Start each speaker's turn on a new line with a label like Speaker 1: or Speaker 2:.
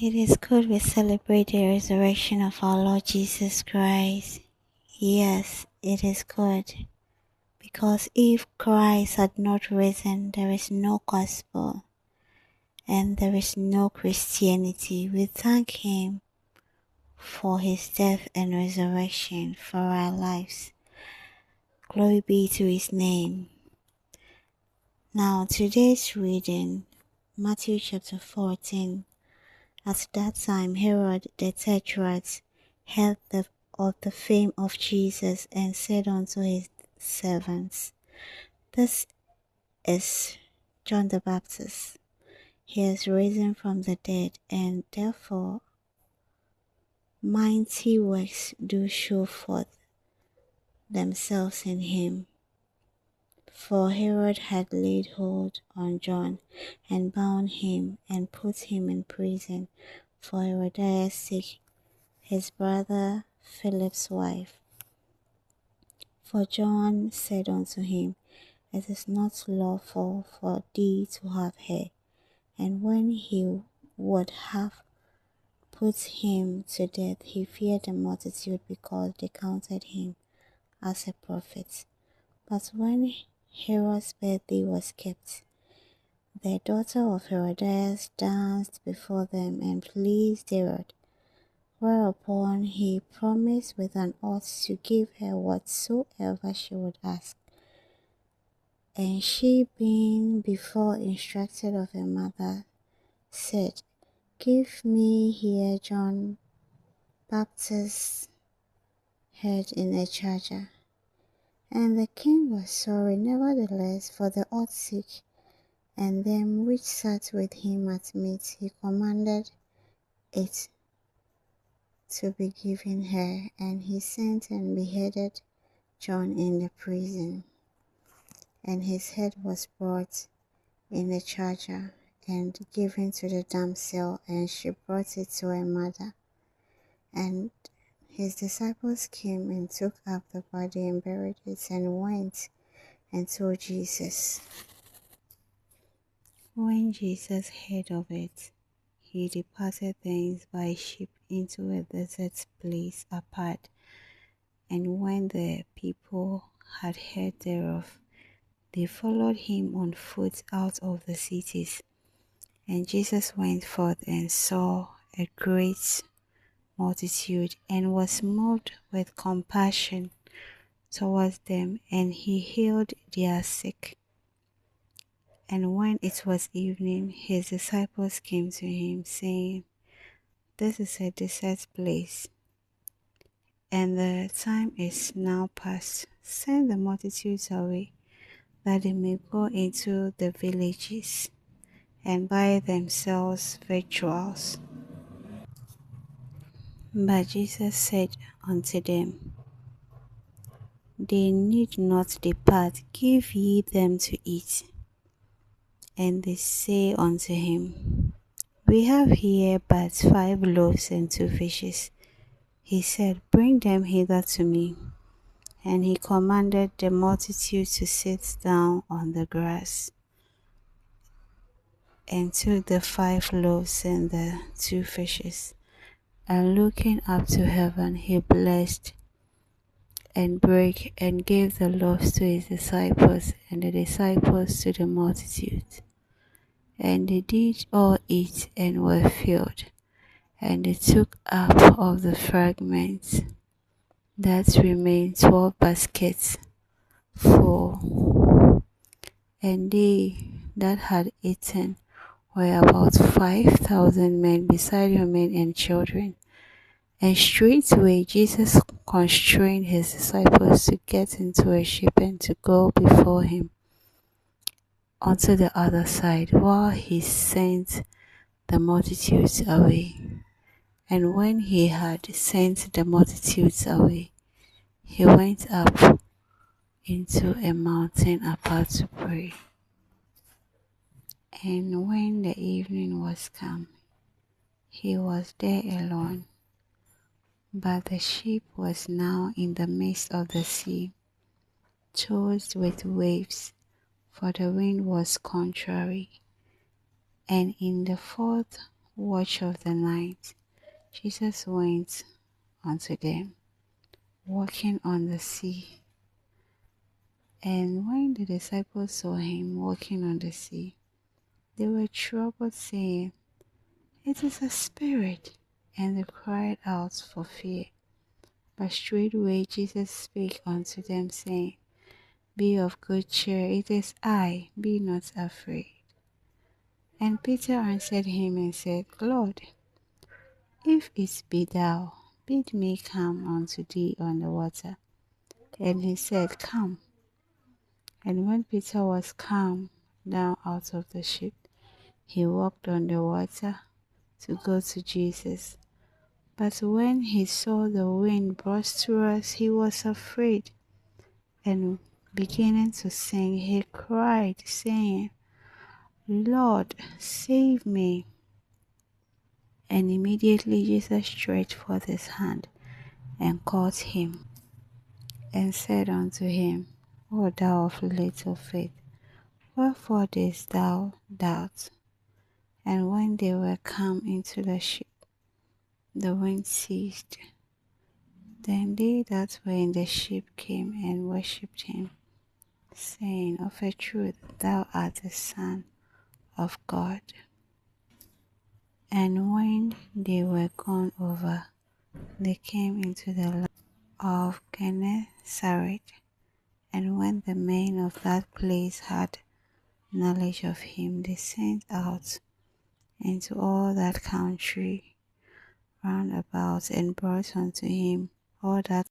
Speaker 1: It is good we celebrate the resurrection of our Lord Jesus Christ. Yes, it is good, because if Christ had not risen, there is no gospel and there is no Christianity. We thank Him for His death and resurrection for our lives. Glory be to His name. Now, today's reading, Matthew chapter 14. At that time, Herod the Tetrarch heard of the fame of Jesus, and said unto his servants, This is John the Baptist. He is risen from the dead, and therefore mighty works do show forth themselves in him. For Herod had laid hold on John, and bound him, and put him in prison for Herodias' sake, his brother Philip's wife. For John said unto him, It is not lawful for thee to have her. And when he would have put him to death, he feared the multitude, because they counted him as a prophet. But when Herod's birthday was kept, the daughter of Herodias danced before them and pleased Herod. Whereupon he promised with an oath to give her whatsoever she would ask. And she, being before instructed of her mother, said, Give me here John Baptist's head in a charger. And the king was sorry, nevertheless, for the oath's sake, and them which sat with him at meat, he commanded it to be given her, and he sent and beheaded John in the prison. And his head was brought in a charger, and given to the damsel, and she brought it to her mother. And his disciples came and took up the body and buried it, and went and told Jesus. When Jesus heard of it, he departed thence by ship into a desert place apart. And when the people had heard thereof, they followed him on foot out of the cities. And Jesus went forth and saw a great multitude, and was moved with compassion towards them, and he healed their sick. And when it was evening, his disciples came to him, saying, This is a desert place, and the time is now past. Send the multitudes away, that they may go into the villages, and buy themselves victuals. But Jesus said unto them, They need not depart, give ye them to eat. And they say unto him, We have here but 5 loaves and 2 fishes. He said, Bring them hither to me. And he commanded the multitude to sit down on the grass, and took the 5 loaves and the 2 fishes, and looking up to heaven, he blessed and brake, and gave the loaves to his disciples, and the disciples to the multitude. And they did all eat, and were filled. And they took up of the fragments that remained 12 baskets full. And they that had eaten were about 5,000 men, beside women and children. And straightway Jesus constrained his disciples to get into a ship, and to go before him unto the other side, while he sent the multitudes away. And when he had sent the multitudes away, he went up into a mountain apart to pray. And when the evening was come, he was there alone. But the ship was now in the midst of the sea, tossed with waves, for the wind was contrary. And in the fourth watch of the night, Jesus went unto them, walking on the sea. And when the disciples saw him walking on the sea, they were troubled, saying, It is a spirit. And they cried out for fear. But straightway Jesus spake unto them, saying, Be of good cheer, it is I, be not afraid. And Peter answered him and said, Lord, if it be thou, bid me come unto thee on the water. And he said, Come. And when Peter was come down out of the ship, he walked on the water to go to Jesus. But when he saw the wind boisterous, he was afraid, and beginning to sink, he cried, saying, Lord, save me. And immediately Jesus stretched forth his hand and caught him, and said unto him, O thou of little faith, wherefore didst thou doubt? And when they were come into the ship, the wind ceased. Then they that were in the ship came and worshipped him, saying, Of a truth thou art the Son of God. And when they were gone over, they came into the land of Gennesaret. And when the men of that place had knowledge of him, they sent out into all that country round about, and brought unto him all that